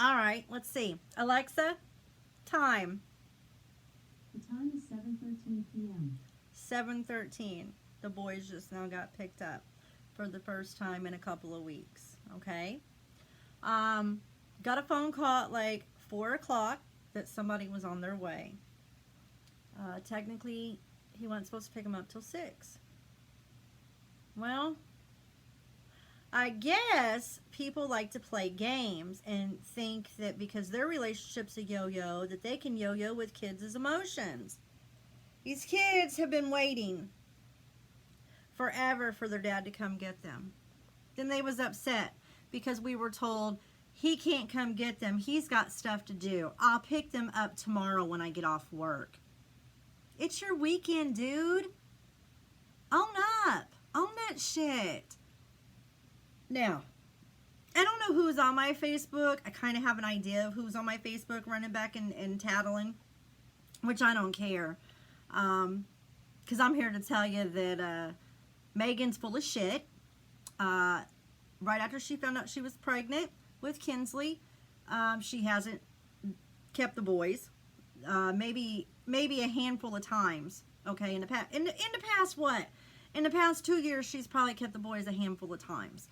All right, let's see. Alexa, time. The time is 7:13 p.m. 7:13. The boys just now got picked up for the first time in a couple of weeks. Okay. Um, got a phone call at like 4 o'clock that somebody was on their way. Technically, he wasn't supposed to pick him up till 6. Well, I guess people like to play games and think that because their relationship's a yo-yo, that they can yo-yo with kids' emotions. These kids have been waiting forever for their dad to come get them. Then they was upset because we were told he can't come get them. He's got stuff to do. I'll pick them up tomorrow when I get off work. It's your weekend, dude. Own up. Own that shit. Now, I don't know who's on my Facebook. I kind of have an idea of who's on my Facebook running back and tattling, which I don't care. Because I'm here to tell you that Megan's full of shit. Right after she found out she was pregnant with Kinsley, she hasn't kept the boys. Maybe a handful of times. Okay, in the past, in the past what? In the past 2 years, she's probably kept the boys a handful of times.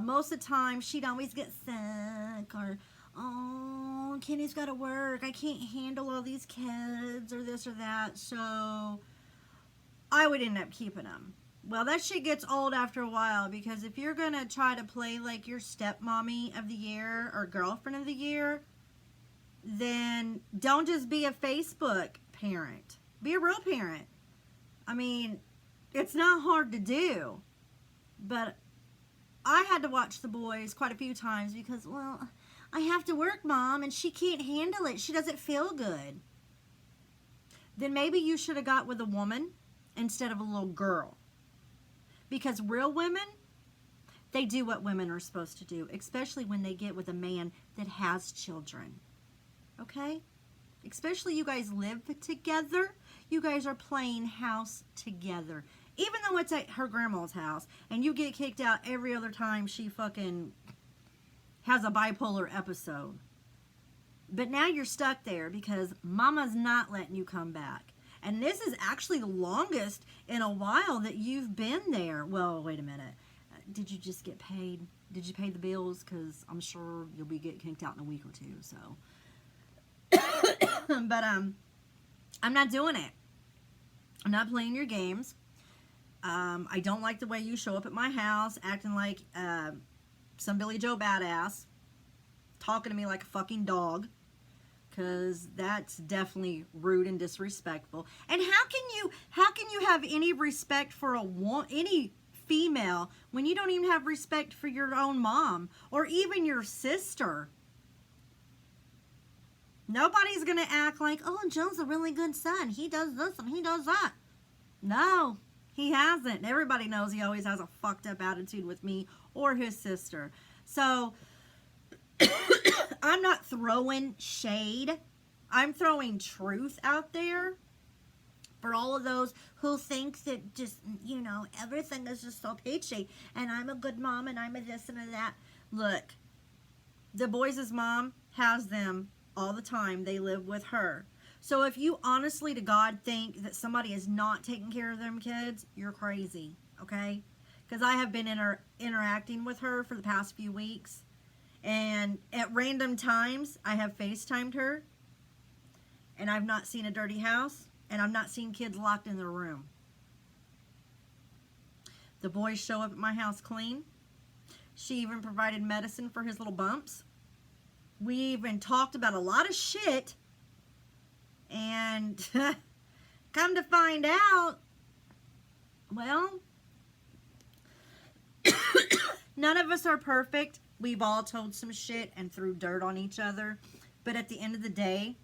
Most of the time, she'd always get sick or, oh, Kenny's got to work. I can't handle all these kids or this or that. So I would end up keeping them. Well, that shit gets old after a while because if you're going to try to play like your stepmommy of the year or girlfriend of the year, then don't just be a Facebook parent. Be a real parent. I mean, it's not hard to do, but I had to watch the boys quite a few times because, well, I have to work, Mom, and she can't handle it. She doesn't feel good. Then maybe you should have got with a woman instead of a little girl. Because real women, they do what women are supposed to do, especially when they get with a man that has children. Okay? Especially you guys live together. You guys are playing house together. Even though it's at her grandma's house and you get kicked out every other time she fucking has a bipolar episode. But now you're stuck there because mama's not letting you come back. And this is actually the longest in a while that you've been there. Well, wait a minute. Did you just get paid? Did you pay the bills? Because I'm sure you'll be getting kicked out in a week or two. So, but I'm not doing it. I'm not playing your games. I don't like the way you show up at my house acting like some Billy Joe badass, talking to me like a fucking dog, because that's definitely rude and disrespectful. And how can you have any respect for any female when you don't even have respect for your own mom or even your sister? Nobody's gonna act like, oh, Joe's a really good son. He does this and he does that. No. He hasn't. Everybody knows he always has a fucked up attitude with me or his sister. So, I'm not throwing shade. I'm throwing truth out there for all of those who think that just, everything is just so peachy and I'm a good mom and I'm a this and a that. Look, the boys' mom has them all the time. They live with her. So if you honestly to God think that somebody is not taking care of them kids, you're crazy, okay? Because I have been interacting with her for the past few weeks. And at random times, I have FaceTimed her. And I've not seen a dirty house. And I've not seen kids locked in their room. The boys show up at my house clean. She even provided medicine for his little bumps. We even talked about a lot of shit. And come to find out, well, none of us are perfect. We've all told some shit and threw dirt on each other. But at the end of the day,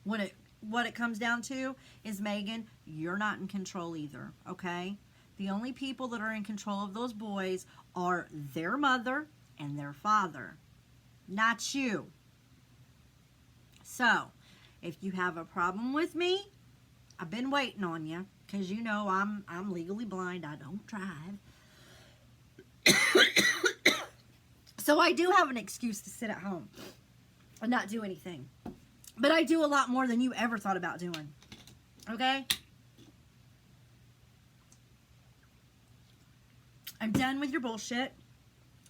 what it comes down to is, Megan, you're not in control either, okay? The only people that are in control of those boys are their mother and their father, not you. So, if you have a problem with me, I've been waiting on you because you know I'm legally blind. I don't drive. So I do have an excuse to sit at home. and not do anything. But I do a lot more than you ever thought about doing. Okay? I'm done with your bullshit.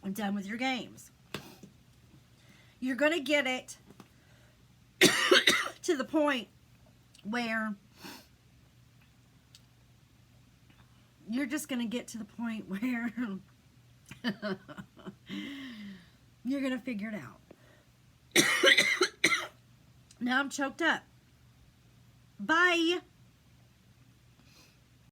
I'm done with your games. You're going to get it to the point where you're just going to get to the point where you're going to figure it out. Now I'm choked up. Bye.